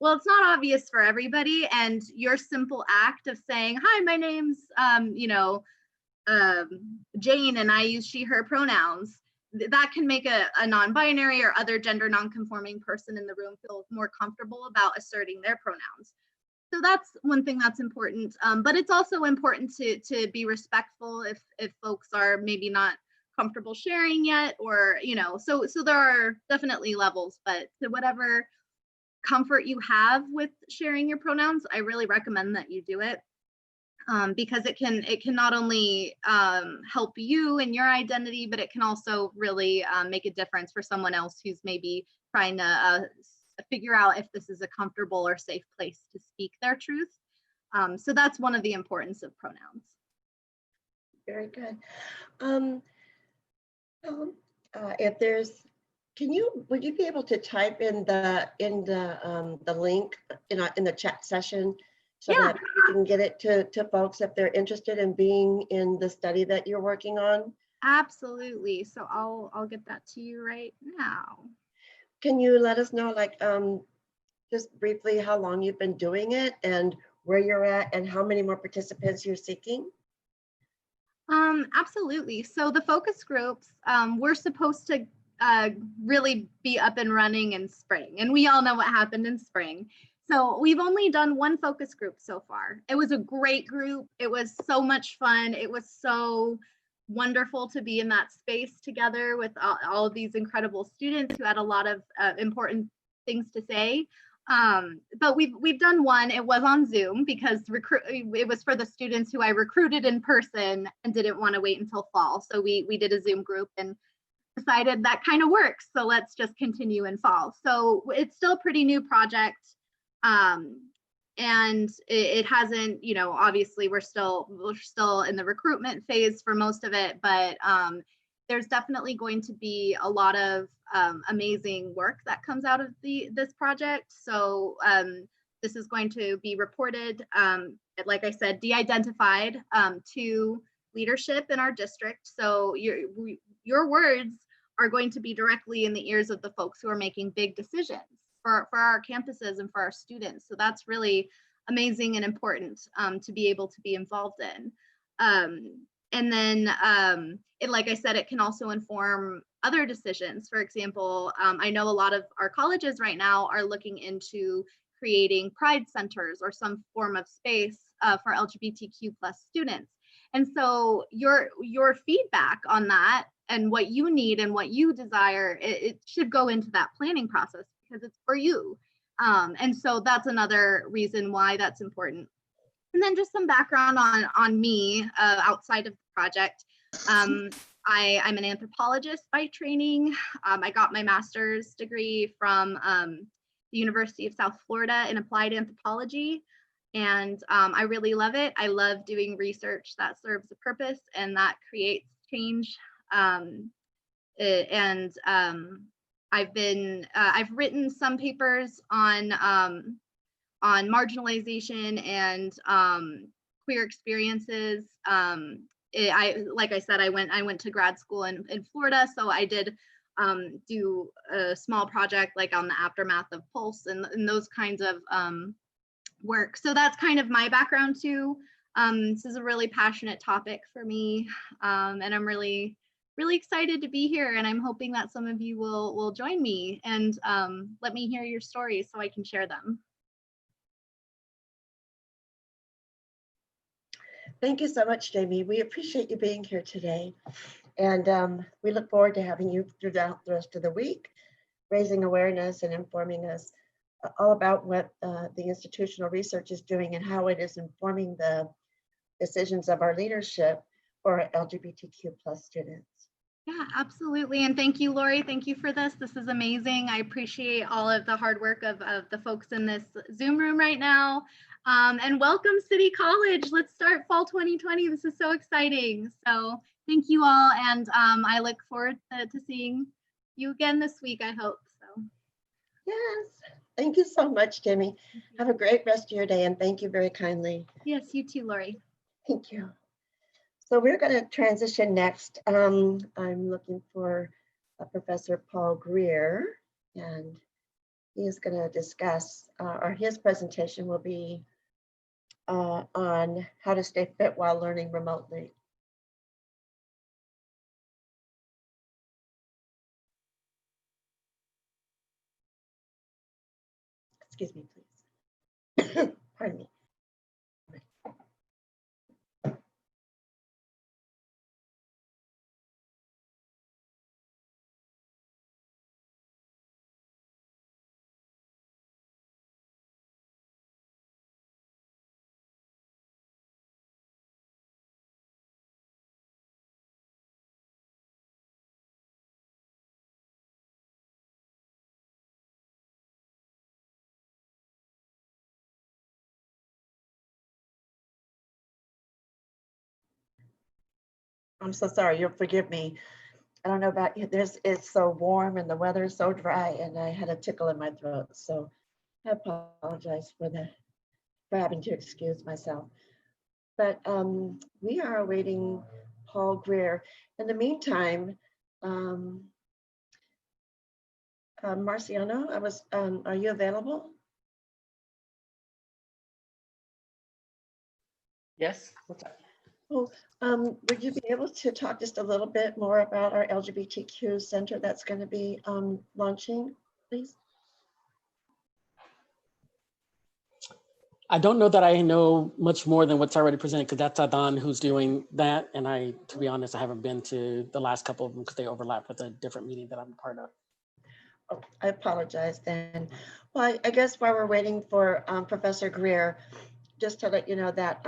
Well, it's not obvious for everybody, and your simple act of saying, hi, my name's Jane and I use she, her pronouns, that can make a non-binary or other gender non-conforming person in the room feel more comfortable about asserting their pronouns. So that's one thing that's important, but it's also important to be respectful if folks are maybe not comfortable sharing yet, or so there are definitely levels, but to whatever comfort you have with sharing your pronouns, I really recommend that you do it, because it can not only help you in your identity, but it can also really make a difference for someone else who's maybe trying to figure out if this is a comfortable or safe place to speak their truth. So that's one of the importance of pronouns. Very good. If there's, would you be able to type in the link in the chat session, so that we can get it to folks if they're interested in being in the study that you're working on? Absolutely. So I'll get that to you right now. Can you let us know, like, just briefly how long you've been doing it and where you're at and how many more participants you're seeking? Absolutely. So the focus groups, we're supposed to really be up and running in spring, and we all know what happened in spring. So we've only done one focus group so far. It was a great group. It was so much fun. It was so wonderful to be in that space together with all of these incredible students who had a lot of important things to say. But we've done one. It was on Zoom because it was for the students who I recruited in person and didn't want to wait until fall. So we did a Zoom group and decided that kind of works. So let's just continue in fall. So it's still a pretty new project. And it hasn't, you know, obviously we're still in the recruitment phase for most of it, but there's definitely going to be a lot of amazing work that comes out of this project. So this is going to be reported, like I said, de-identified to leadership in our district. So your words are going to be directly in the ears of the folks who are making big decisions for our campuses and for our students. So that's really amazing and important to be able to be involved in. And then, like I said, it can also inform other decisions. For example, I know a lot of our colleges right now are looking into creating pride centers or some form of space for LGBTQ+ students. And so your feedback on that and what you need and what you desire, it should go into that planning process because it's for you. And so that's another reason why that's important. And then just some background on me outside of the project. I'm an anthropologist by training. I got my master's degree from the University of South Florida in applied anthropology. And I really love it. I love doing research that serves a purpose and that creates change. I've written some papers on marginalization and queer experiences. Like I said, I went to grad school in Florida, so I did do a small project like on the aftermath of Pulse and those kinds of work. So that's kind of my background too. This is a really passionate topic for me, and I'm really excited to be here, and I'm hoping that some of you will join me and let me hear your stories so I can share them. Thank you so much, Jamie. We appreciate you being here today. And we look forward to having you throughout the rest of the week, raising awareness and informing us all about what the institutional research is doing and how it is informing the decisions of our leadership for LGBTQ+ students. Yeah, absolutely. And thank you, Lori. Thank you for this. This is amazing. I appreciate all of the hard work of the folks in this Zoom room right now. And welcome City College. Let's start fall 2020. This is so exciting. So thank you all. And I look forward to seeing you again this week, I hope. So. Yes. Thank you so much, Jamie. Have a great rest of your day and thank you very kindly. Yes, you too, Lori. Thank you. So we're going to transition next. I'm looking for Professor Paul Greer, and he is going to discuss, or his presentation will be on how to stay fit while learning remotely. Excuse me, please. Pardon me. I'm so sorry, you'll forgive me. I don't know about you, it's so warm and the weather is so dry and I had a tickle in my throat. So I apologize for having to excuse myself. But we are awaiting Paul Greer. In the meantime, Marciano, are you available? Yes, what's up? Oh, would you be able to talk just a little bit more about our LGBTQ center that's going to be launching, please? I don't know that I know much more than what's already presented because that's Adon who's doing that. And to be honest, I haven't been to the last couple of them because they overlap with a different meeting that I'm part of. Oh, I apologize then. Well, I guess while we're waiting for Professor Greer, just to let you know that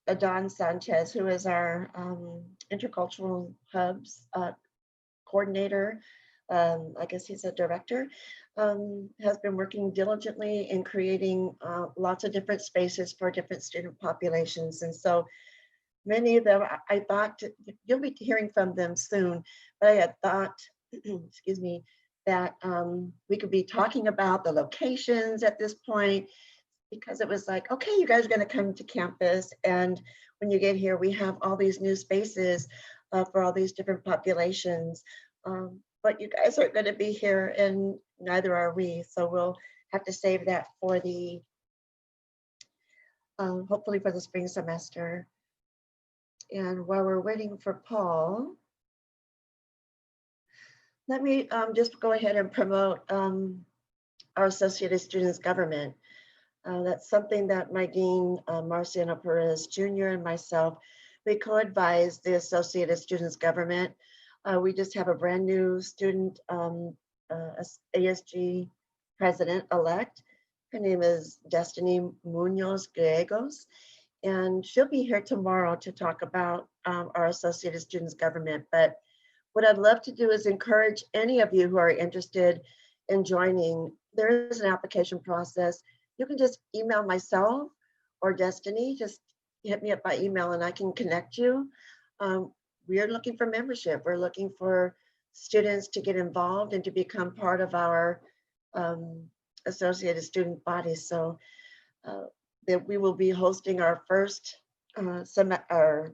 Adon Sanchez, who is our intercultural hubs coordinator, I guess he's a director, has been working diligently in creating lots of different spaces for different student populations. And so many of them, I thought, you'll be hearing from them soon, but I had thought, excuse me, that we could be talking about the locations at this point, because it was like, okay, you guys are going to come to campus, and when you get here, we have all these new spaces for all these different populations. But you guys aren't going to be here, and neither are we. So we'll have to save that for the, hopefully for the spring semester. And while we're waiting for Paul, let me just go ahead and promote our Associated Students Government. That's something that my dean, Marciano Perez Jr. and myself, we co-advise the Associated Students Government. We just have a brand new student ASG president-elect. Her name is Destiny Munoz Gallegos, and she'll be here tomorrow to talk about our Associated Students Government. But what I'd love to do is encourage any of you who are interested in joining. There is an application process. You can just email myself or Destiny, just hit me up by email and I can connect you. We are looking for membership. We're looking for students to get involved and to become part of our associated student body. So that we will be hosting our first our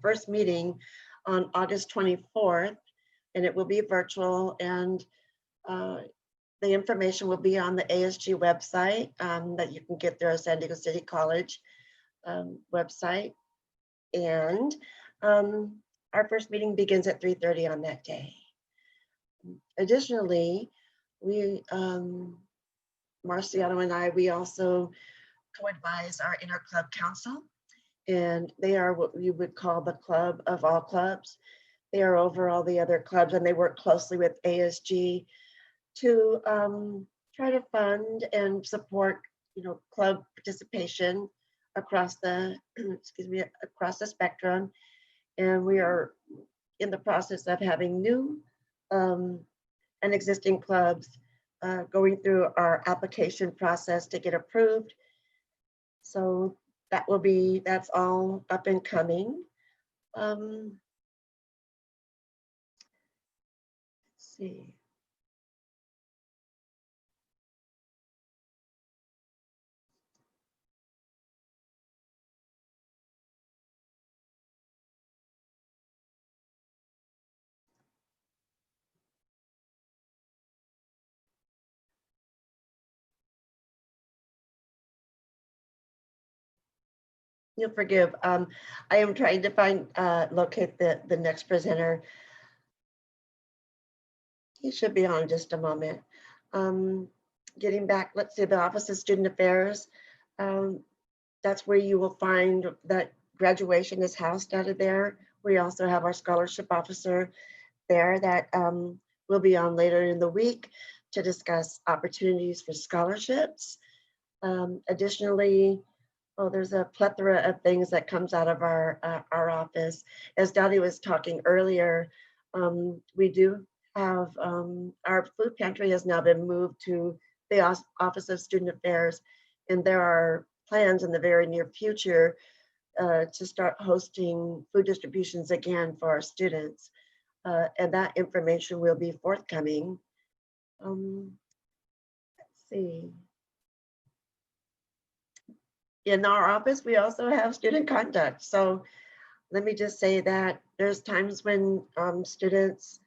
first meeting on August 24th, and it will be virtual, and the information will be on the ASG website that you can get there, San Diego City College website. And our first meeting begins at 3:30 on that day. Additionally, we, Marciano and I, we also co-advise our inter-club council, and they are what we would call the club of all clubs. They are over all the other clubs, and they work closely with ASG to try to fund and support, club participation across the, across the spectrum. And we are in the process of having new and existing clubs going through our application process to get approved. So that's all up and coming. Let's see. You'll forgive. I am trying to locate the next presenter. He should be on in just a moment. Getting back, let's see, the Office of Student Affairs. That's where you will find that graduation is housed out of there. We also have our scholarship officer there that will be on later in the week to discuss opportunities for scholarships. Additionally, there's a plethora of things that comes out of our office. As Dottie was talking earlier, we do have our food pantry has now been moved to the Office of Student Affairs, and there are plans in the very near future to start hosting food distributions again for our students, and that information will be forthcoming. Let's see. In our office, we also have student conduct. So let me just say that there's times when students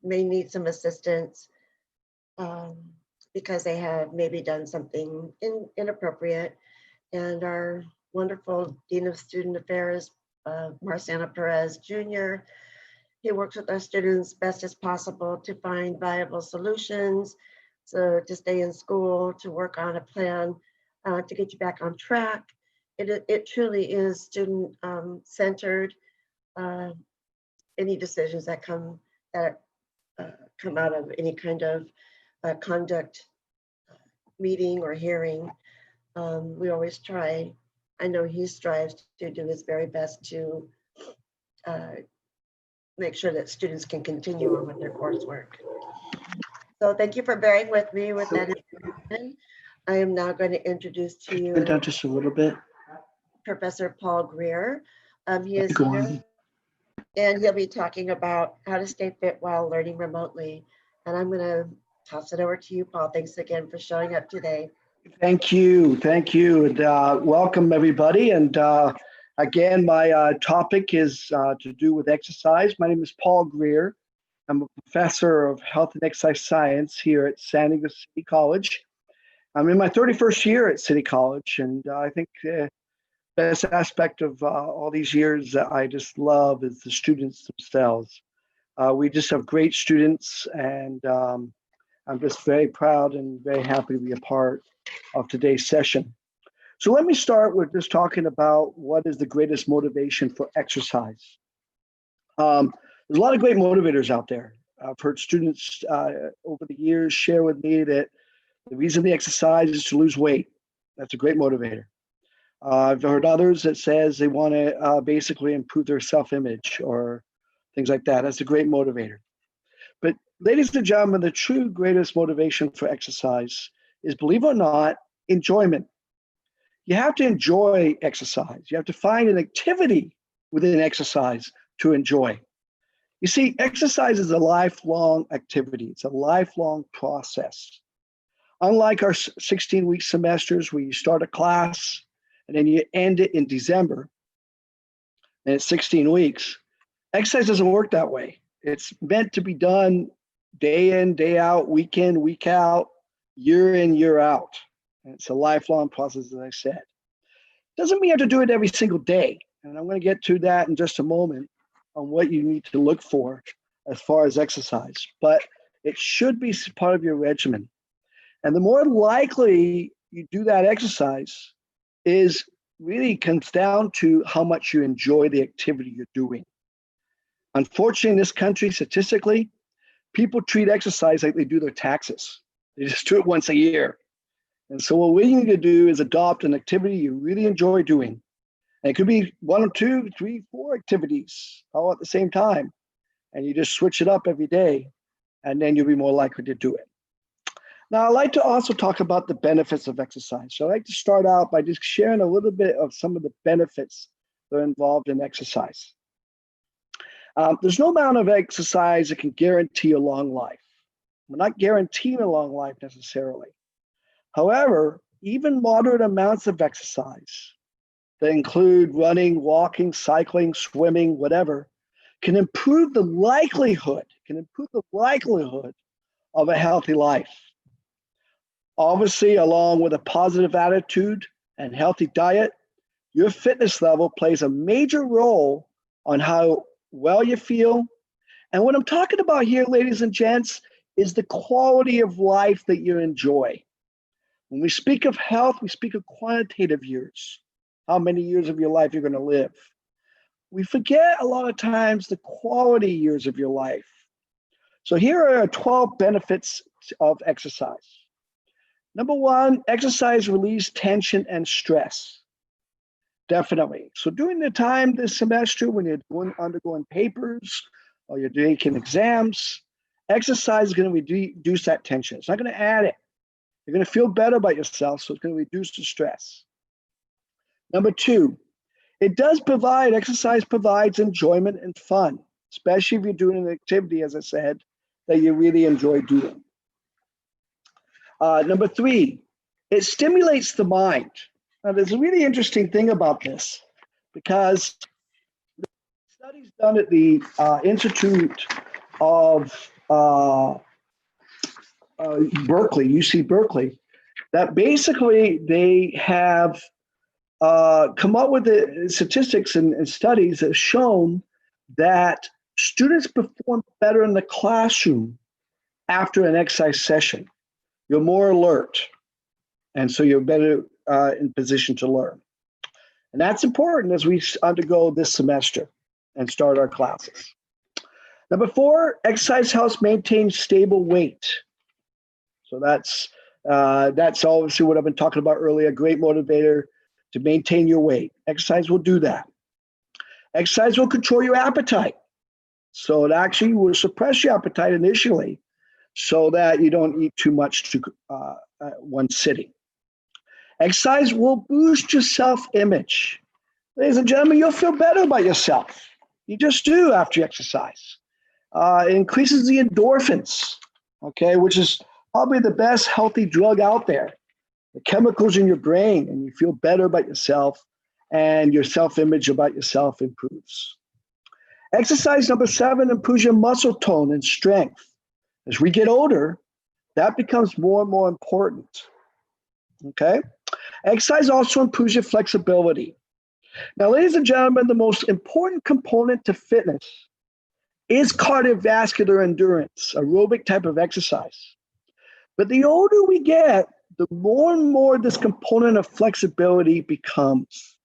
may need some assistance because they have maybe done something inappropriate. And our wonderful Dean of Student Affairs, Marciano Perez Jr., he works with our students best as possible to find viable solutions, so to stay in school, to work on a plan to get you back on track. It truly is student centered. Any decisions that come out of any kind of conduct meeting or hearing, we always try. I know he strives to do his very best to make sure that students can continue on with their coursework. So thank you for bearing with me with that information. I am now going to introduce to you Bend down just a little bit. Professor Paul Greer. He is Go here, on. and he'll be talking about how to stay fit while learning remotely. And I'm going to toss it over to you, Paul. Thanks again for showing up today. Thank you. Thank you. And welcome, everybody. And again, my topic is to do with exercise. My name is Paul Greer. I'm a professor of health and exercise science here at San Diego City College. I'm in my 31st year at City College, and I think the best aspect of all these years that I just love is the students themselves. We just have great students, and I'm just very proud and very happy to be a part of today's session. So let me start with just talking about what is the greatest motivation for exercise. There's a lot of great motivators out there. I've heard students over the years share with me that the reason they exercise is to lose weight. That's a great motivator. I've heard others that says they want to basically improve their self-image or things like that. That's a great motivator. But ladies and gentlemen, the true greatest motivation for exercise is, believe it or not, enjoyment. You have to enjoy exercise. You have to find an activity within exercise to enjoy. You see, exercise is a lifelong activity. It's a lifelong process. Unlike our 16-week semesters where you start a class and then you end it in December, and it's 16 weeks, exercise doesn't work that way. It's meant to be done day in, day out, week in, week out, year in, year out. And it's a lifelong process, as I said. Doesn't mean you have to do it every single day. And I'm going to get to that in just a moment on what you need to look for as far as exercise. But it should be part of your regimen. And the more likely you do that exercise is really comes down to how much you enjoy the activity you're doing. Unfortunately, in this country, statistically, people treat exercise like they do their taxes. They just do it once a year. And so what we need to do is adopt an activity you really enjoy doing. And it could be 1 or 2, 3, 4 activities all at the same time. And you just switch it up every day, and then you'll be more likely to do it. Now, I'd like to also talk about the benefits of exercise. So I'd like to start out by just sharing a little bit of some of the benefits that are involved in exercise. There's no amount of exercise that can guarantee a long life. We're not guaranteeing a long life necessarily. However, even moderate amounts of exercise that include running, walking, cycling, swimming, whatever, can improve the likelihood of a healthy life. Obviously, along with a positive attitude and healthy diet, your fitness level plays a major role on how well you feel. And what I'm talking about here, ladies and gents, is the quality of life that you enjoy. When we speak of health, we speak of quantitative years, how many years of your life you're going to live. We forget a lot of times the quality years of your life. So here are 12 benefits of exercise. Number 1, exercise relieves tension and stress. Definitely. So during the time this semester when you're undergoing papers or you're taking exams, exercise is going to reduce that tension. It's not going to add it. You're going to feel better about yourself, so it's going to reduce the stress. Number 2, exercise provides enjoyment and fun, especially if you're doing an activity, as I said, that you really enjoy doing. Number 3, it stimulates the mind. Now, there's a really interesting thing about this because the studies done at the Institute of Berkeley, UC Berkeley, that basically they have come up with the statistics and studies that have shown that students perform better in the classroom after an exercise session. You're more alert, and so you're better in position to learn. And that's important as we undergo this semester and start our classes. Number 4, exercise helps maintain stable weight. So that's obviously what I've been talking about earlier, a great motivator to maintain your weight. Exercise will do that. Exercise will control your appetite. So it actually will suppress your appetite initially so that you don't eat too much to one sitting. Exercise will boost your self-image. Ladies and gentlemen, you'll feel better about yourself. You just do after you exercise. It increases the endorphins, okay, which is probably the best healthy drug out there. The chemicals in your brain, and you feel better about yourself, and your self-image about yourself improves. Exercise number 7 improves your muscle tone and strength. As we get older, that becomes more and more important, okay? Exercise also improves your flexibility. Now, ladies and gentlemen, the most important component to fitness is cardiovascular endurance, aerobic type of exercise. But the older we get, the more and more this component of flexibility becomes.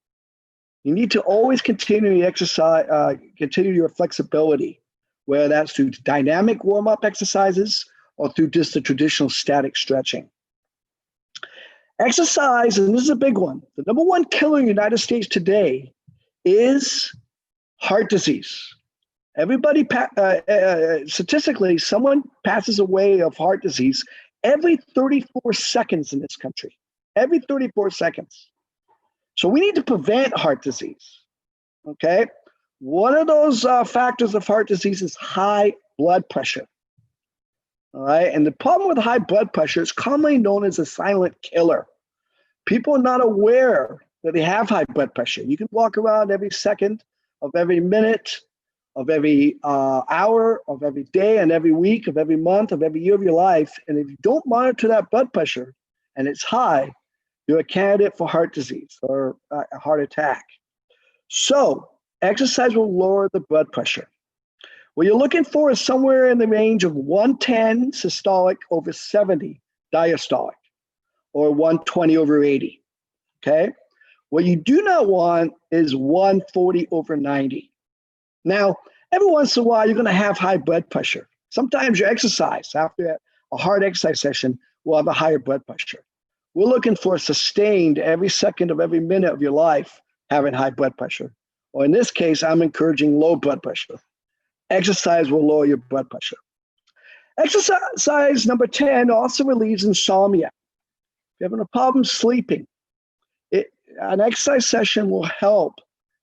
You need to always continue your exercise, continue your flexibility, whether that's through dynamic warm-up exercises or through just the traditional static stretching. Exercise, and this is a big one, the number 1 killer in the United States today is heart disease. Everybody, statistically, someone passes away of heart disease every 34 seconds in this country, every 34 seconds. So we need to prevent heart disease, okay? One of those factors of heart disease is high blood pressure, all right? And the problem with high blood pressure is commonly known as a silent killer. People are not aware that they have high blood pressure. You can walk around every second of every minute, of every hour, of every day, and every week, of every month, of every year of your life. And if you don't monitor that blood pressure and it's high, you're a candidate for heart disease or a heart attack. So exercise will lower the blood pressure. What you're looking for is somewhere in the range of 110 systolic over 70 diastolic, or 120 over 80, okay? What you do not want is 140 over 90. Now, every once in a while, you're gonna have high blood pressure. Sometimes your exercise, after a hard exercise session, will have a higher blood pressure. We're looking for sustained every second of every minute of your life having high blood pressure. Or in this case, I'm encouraging low blood pressure. Exercise will lower your blood pressure. Exercise number 10 also relieves insomnia. If you're having a problem sleeping, an exercise session will help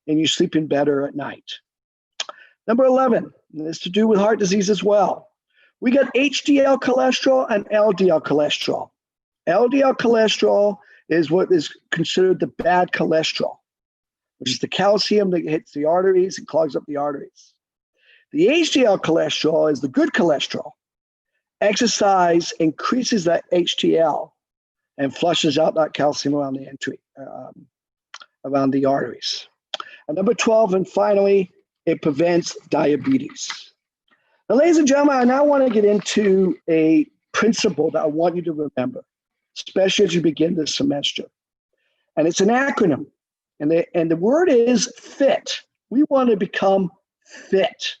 in you sleeping better at night. Number 11 is to do with heart disease as well. We got HDL cholesterol and LDL cholesterol. LDL cholesterol is what is considered the bad cholesterol, which is the calcium that hits the arteries and clogs up the arteries. The HDL cholesterol is the good cholesterol. Exercise increases that HDL and flushes out that calcium around the entry, around the arteries. And number 12, and finally, it prevents diabetes. Now, ladies and gentlemen, I now want to get into a principle that I want you to remember, especially as you begin this semester. And it's an acronym, and the word is FIT. We want to become fit.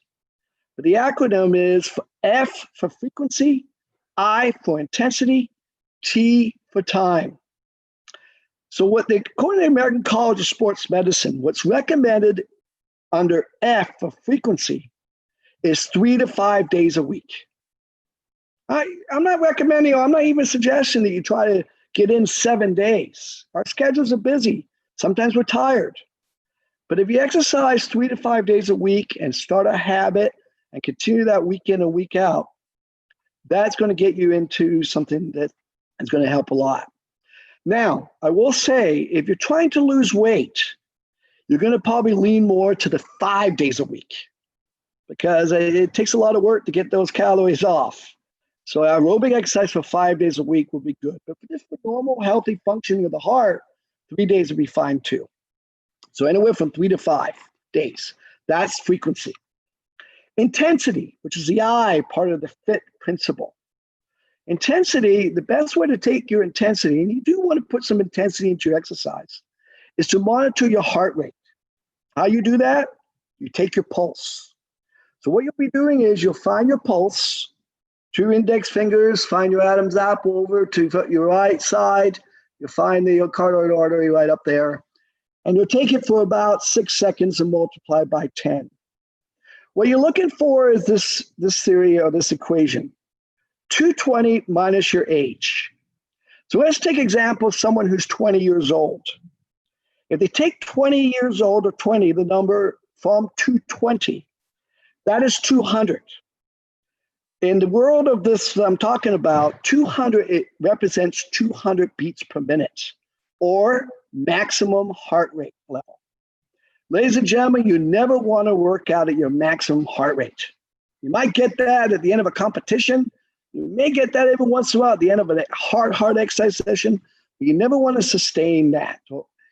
But the acronym is F for frequency, I for intensity, T for time. So according to the American College of Sports Medicine, what's recommended under F for frequency is 3 to 5 days a week. I'm not recommending, or I'm not even suggesting that you try to get in 7 days. Our schedules are busy. Sometimes we're tired. But if you exercise 3 to 5 days a week and start a habit and continue that week in and week out, that's going to get you into something that is going to help a lot. Now, I will say, if you're trying to lose weight, you're going to probably lean more to the 5 days a week because it takes a lot of work to get those calories off. So aerobic exercise for 5 days a week will be good. But for just the normal healthy functioning of the heart, 3 days would be fine too. So anywhere from 3 to 5 days. That's frequency. Intensity, which is the I part of the FIT principle. Intensity, the best way to take your intensity, and you do want to put some intensity into your exercise, is to monitor your heart rate. How you do that? You take your pulse. So what you'll be doing is you'll find your pulse, 2 index fingers, find your Adam's apple over to your right side. You'll find the carotid artery right up there. And you'll take it for about 6 seconds and multiply by 10. What you're looking for is this theory or this equation, 220 minus your age. So let's take example of someone who's 20 years old. If they take 20 years old or 20, the number from 220, that is 200. In the world of this I'm talking about, 200, it represents 200 beats per minute or maximum heart rate level. Ladies and gentlemen, you never want to work out at your maximum heart rate. You might get that at the end of a competition. You may get that every once in a while at the end of a hard exercise session, but you never want to sustain that.